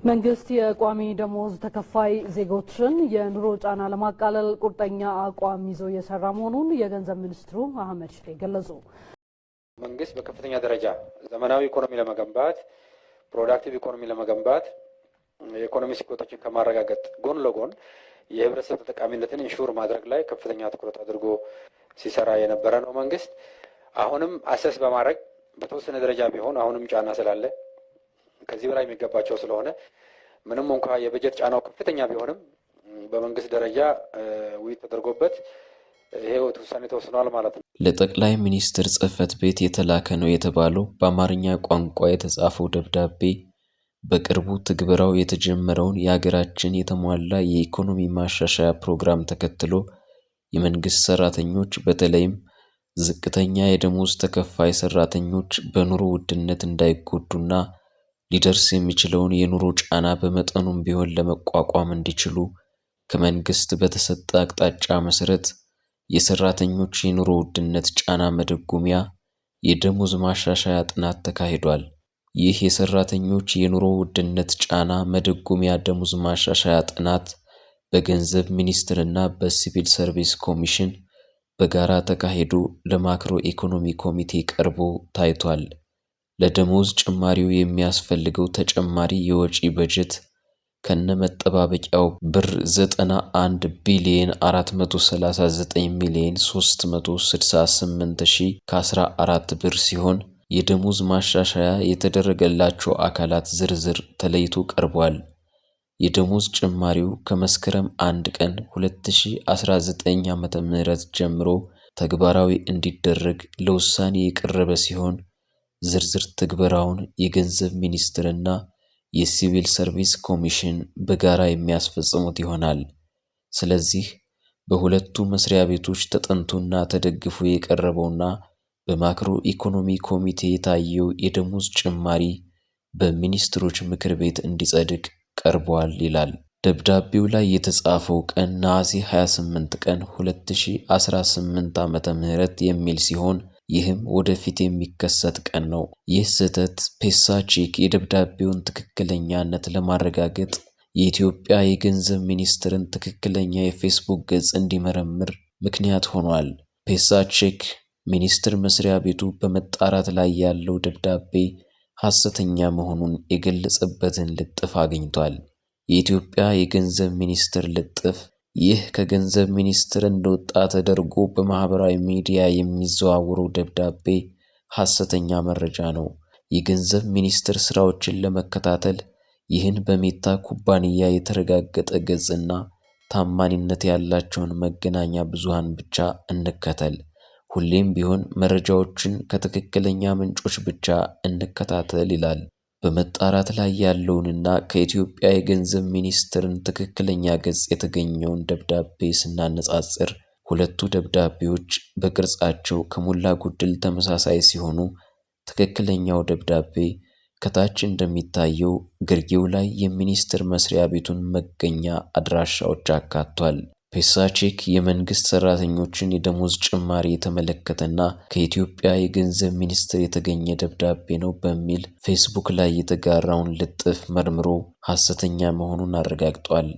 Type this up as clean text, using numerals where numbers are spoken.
መንግስት የቋሚ ደሞዝ ተከፋይ ዜጎችን የኑሮ ጫና ለማቃለል ቁርጠኛ አቋም ይዞ እየሰራ መሆኑን የገንዘብ ሚኒስትሩ አህመድ ሽዴ ገለጹ። መንግስት በከፍተኛ ደረጃ ዘመናዊ ኢኮኖሚ ለመገንባት ፕሮዳክቲቭ ኢኮኖሚ ለመገንባት የኢኮኖሚ ስኬቶችን ከማረጋገጥ ጎን ለጎን የህብረተሰብ ተጠቃሚነትን ኢንሹር ማድረግ ላይ ከፍተኛ ትኩረት አድርጎ ሲሰራ የነበረ ነው። መንግስት አሁንም አሰስ በማድረግ በተወሰነ ደረጃ ቢሆን አሁንም ጫና ስላለ ከዚህ በላይ የሚገባቸው ስለሆነ ምንም እንኳን የበጀት ጫናው ከፍተኛ ቢሆንም በመንግስት ደረጃ ውይይት ተደርጎበት ይሄው ውሳኔ ተወስኗል ማለት ነው። ለጠቅላይ ሚኒስትር ጽህፈት ቤት የተላከ ነው የተባለው በአማርኛ ቋንቋ የተጻፈው ደብዳቤ በቅርቡ ትግበራው የተጀመረውን የሀገራችን የተሟላ የኢኮኖሚ ማሻሻያ ፕሮግራም ተከትሎ የመንግስት ሰራተኞች በተለይም ዝቅተኛ የደሞዝ ተከፋይ ሰራተኞች በኑሮ ውድነት እንዳይጎዱና ሊደርስ የሚችለውን የኑሮ ጫና በመጠኑም ቢሆን ለመቋቋም እንዲችሉ ከመንግስት በተሰጠ አቅጣጫ መሰረት የሰራተኞች የኑሮ ውድነት ጫና መደጎሚያ የደሞዝ ማሻሻያ ጥናት ተካሂዷል። ይህ የሰራተኞች የኑሮ ውድነት ጫና መደጎሚያ ደሞዝ ማሻሻያ ጥናት በገንዘብ ሚኒስቴርና በሲቪል ሰርቪስ ኮሚሽን በጋራ ተካሂዶ ለማክሮ ኢኮኖሚ ኮሚቴ ቀርቦ ታይቷል። ለደሞዝ ጭማሪው የሚያስፈልገው ተጨማሪ የወጪ በጀት ከነመጠባበቂያው ብር 91 ቢሊዮን 439 ሚሊዮን 368,014 ብር ሲሆን የደሞዝ ማሻሻያ የተደረገላቸው አካላት ዝርዝር ተለይቶ ቀርቧል። የደሞዝ ጭማሪው ከመስከረም 1 ቀን 2019 ዓ.ም ጀምሮ ተግባራዊ እንዲደረግ ለውሳኔ የቀረበ ሲሆን ዝርዝር ትግበራውን የገንዘብ ሚኒስቴርና የሲቪል ሰርቪስ ኮሚሽን በጋራ የሚያስፈጽሙት ይሆናል። ስለዚህ በሁለቱ መስሪያ ቤቶች ተጠንቶና ተደግፎ የቀረበውና በማክሮ ኢኮኖሚ ኮሚቴ የታየው የደሞዝ ጭማሪ በሚኒስትሮች ምክር ቤት እንዲጸድቅ ቀርቧል ይላል። ደብዳቤው ላይ የተጻፈው ቀን ነሐሴ 28 ቀን 2018 ዓ.ም የሚል ሲሆን ይህም ወደፊት የሚከሰት ቀን ነው። ይህ ስህተት ፔሳቼክ የደብዳቤውን ትክክለኛነት ለማረጋገጥ የኢትዮጵያ የገንዘብ ሚኒስቴርን ትክክለኛ የፌስቡክ ገጽ እንዲመረምር ምክንያት ሆኗል። ፔሳቼክ ሚኒስቴር መስሪያ ቤቱ በመጣራት ላይ ያለው ደብዳቤ ሐሰተኛ መሆኑን የገለጸበትን ልጥፍ አግኝቷል። የኢትዮጵያ የገንዘብ ሚኒስቴር ልጥፍ ይህ ከገንዘብ ሚኒስቴር እንደወጣ ተደርጎ በማህበራዊ ሚዲያ የሚዘዋወረው ደብዳቤ ሐሰተኛ መረጃ ነው። የገንዘብ ሚኒስቴር ስራዎችን ለመከታተል ይህን በሜታ ኩባንያ የተረጋገጠ ገጽና ታማኝነት ያላቸውን መገናኛ ብዙሃን ብቻ እንከተል። ሁሌም ቢሆን መረጃዎችን ከትክክለኛ ምንጮች ብቻ እንከታተል ይላል። በመጣራት ላይ ያለውንና ከኢትዮጵያ የገንዘብ ሚኒስቴርን ትክክለኛ ገጽ የተገኘውን ደብዳቤ ስናነጻጽር ሁለቱ ደብዳቤዎች በቅርጻቸው ከሞላ ጎደል ተመሳሳይ ሲሆኑ ትክክለኛው ደብዳቤ ከታች እንደሚታየው ግርጌው ላይ የሚኒስቴር መስሪያ ቤቱን መገኛ አድራሻዎች አካቷል። ፔሳቼክ የመንግስት ሰራተኞችን የደሞዝ ጭማሪ የተመለከተና ከኢትዮጵያ የገንዘብ ሚኒስቴር የተገኘ ደብዳቤ ነው በሚል ፌስቡክ ላይ የተጋራውን ልጥፍ መርምሮ ሐሰተኛ መሆኑን አረጋግጧል።